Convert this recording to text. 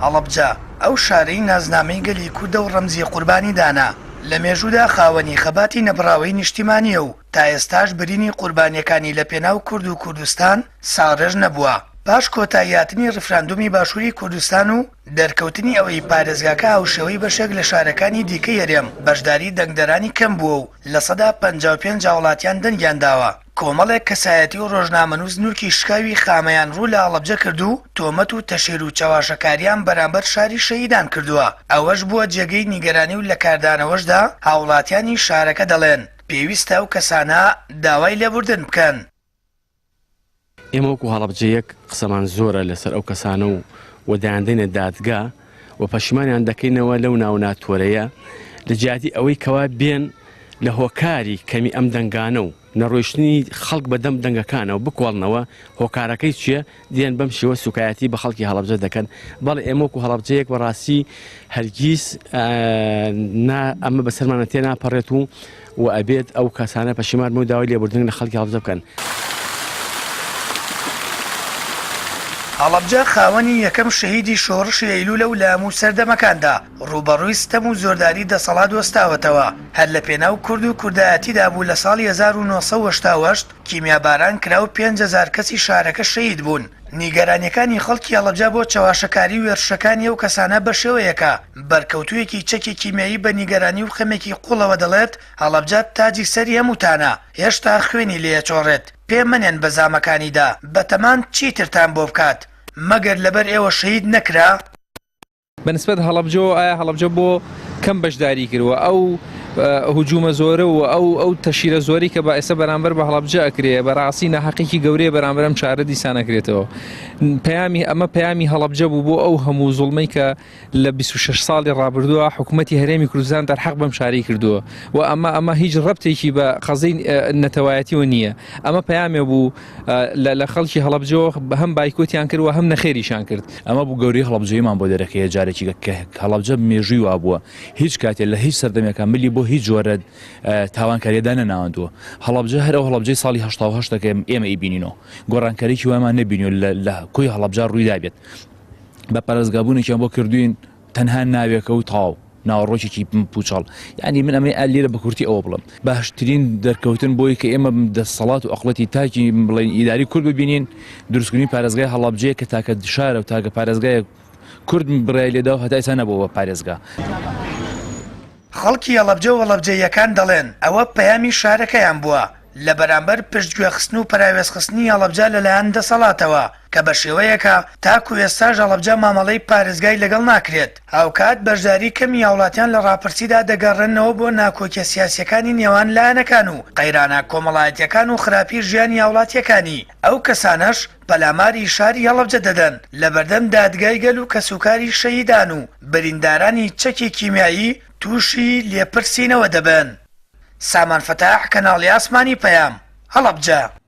هەڵەبجە ئەو شارەی نازنامەی گەلی کوردە و ڕەمزی قوربانی دانا لە مێژوودا خاوەنی خەباتی نەبڕاوەی نیشتیمانیە و تا ئێستاش برینی قوربانیەکانی لە پێناو کورد و کوردستان ساڕێژ نەبووە. پاش کۆتاییاتنی ڕفراندومی باشووری کوردستان و دەرکەوتنی ئەوەی پارێزگاکە هاوشێوەی بەشێک لە شارەکانی دیکە یەرێم بەشداری دەنگدەرانی کەم بووە و لە سەدا 55 وڵاتیان دەنگیان داوە. کۆمەڵێک کەسایەتی و ڕۆژنامەنووس نورکی شکاوی خامەیان ڕوو لە هەڵەبجە کرد و تۆمەت و تەشیر و چاواشەکاریان بەرامبەر شاری شەهیدان کردووە. ئەوەش بووە جێگەی نیگەرانی و لە کاردانەوەشدا هاوڵاتیانی شارەکە دەڵێن پێویستە ئەو کەسانە داوای لێبوردن بکەن. ئێمە وەکو هەڵەبجەیەک قسەمان زۆرە لەسەر ئەو کەسانە و وەدایاندەینە دادگا و پەشیمانیان دەکەینەوە لەو ناو ناتۆرەیە لە جیاتی ئەوەی کەوا بێن لە هۆکاری کەمی ئەم دەنگانە و نەڕۆیشتنی خەڵک بەدەم دەنگەکانەوە بکۆڵنەوە هۆکارەکەی چییە دێن بەم شێوە سوکایەتی بە خەڵکی هەڵەبجە دەکەن. بەڵێ ئێمە وەکو هەڵەبجەیەک بەڕاستی هەرگیز ئەمە بەسەرمانە تێ ناپەڕێت و ئەبێت ئەو کەسانە پەشیمان و داوای لێبوردن لە خەڵکی هەڵەبجە بکەن. هەڵەبجە خاوەنی یەکەم شەهیدی شۆڕشی ئەیلولە و لە هەموو سەردەمەکاندا ڕوبەڕووی ستەم و زۆرداری دەسەڵات وەستاوەتەوە. هەر لە پێناو کورد و کوردایەتیدا بوو لە ساڵی 1970 کیمیاباران کرا و 5,000 کەسی شارەکە شەهید بوون. نیگەرانیەکانی خەڵکی هەڵەبجە بۆ چاواشەکاری و وێرشەکانی ئەو کەسانە بە شێوەیەکە بەرکەوتوویەکی چەکی کیمیایی بە نیگەرانی و خەمێکی قوڵەوە دەڵێت هەڵەبجە تاجی سەری هەمووتانە هێشتا خوێنی لێچۆڕێت. پێ منێن بە زامەکانیدا بەتەمان چیترتان بۆ بکات مەگەر لەبەر ئێوە شەهید نەکرا؟ بەنسبەت هەڵەبجە ئایا هەڵەبجە بۆ کەم بەشداری کردووە ئەو هجوومە زۆرە و ئەو تەشیرە زۆری کە بە ئێستا بەرامبەر بە هەڵەبجە ئەکرێ بەڕاستی ناحەقێکی گەورەیە بەرامبەر ئەم چارە دیسان ئەکرێتەوە. ئەمە پەیامی هەڵەبجە بوو بۆ ئەو هەموو زوڵمەی کە لە 26 ساڵی ڕابردووە حکوومەتی هەرێمی کوردستان دەرحەق بەم شاری کردووە و ئەمە هیچ ڕەبتێکی بە قەزەی نەتەوایەتیەوە نییە. ئەمە پەیامێ بوو لە خەڵکی هەڵەبجەوە هەم بایکۆتیان کردوە هەم نەخێریشان کرد. ئەمە بوو گەوری هەڵەبجەیەمان بۆ دەرەکەیە جارێکی کە هەڵەبجە مێژووی وا بووە هیچ کاتێک لە هیچ سەردەمێکە ملی بۆ هیچ جۆرە تاوانکاریەدا نەناوەندووە. هەڵەبجە هەرەوە هەڵەبجەی ساڵی 1970 ئێمە ئیبینینەوە گۆڕانکاریی وایمان نەبینیۆ لە کۆی هەڵەبجە ڕوویدا بێت بە پارێزگابوونێکیان بۆ کردوین تەنها ناوێکە و تاو ناوەڕۆکێکی پوچەڵ. یعنی من ئەمەی ئالێرە بە کورتی ئەوە بڵم باشترین دەرکەوتن بۆی کە ئێمە دەسەڵات و ئەقڵەتی تاکی بڵێن ئیداری کورد ببینین دروستکردنی پارێزگای هەڵەبجەیە کە تاکە شارە و تاکە پارێزگای کورد بڕای لێدا و هەتای نەبووە پارێزگا. خەڵکی هەڵەبجە و هەڵەبجەیەکان دەڵێن ئەوە پەیامی شارەکەیان بووە لە بەرامبەر پشتگوێخستن و پراوێزخستنی هەڵەبجە لەلایەن دەسەڵاتەوە کە بە شێوەیەکە تاکو ئێستاش هەڵەبجە مامەڵەی پارێزگای لەگەڵ ناکرێت. هاوکات بەشداری کەمی هاوڵاتیان لە ڕاپرسیدا دەگەڕێنەوە بۆ ناکۆکیە سیاسیەکانی نێوان لایەنەکان و قەیرانە کۆمەڵایەتیەکان و خراپی ژیانی هاوڵاتیەکانی. ئەو کەسانەش پەلاماری شاری هەڵەبجە دەدەن لە بەردەم دادگای گەل و کەسوکاری شەهیدان و بریندارانی چەکی کیمیایی تووشی لێپرسینەوە دەبن. سامان فتاح کەناڵی ئاسمانی پەیام هەڵەبجە.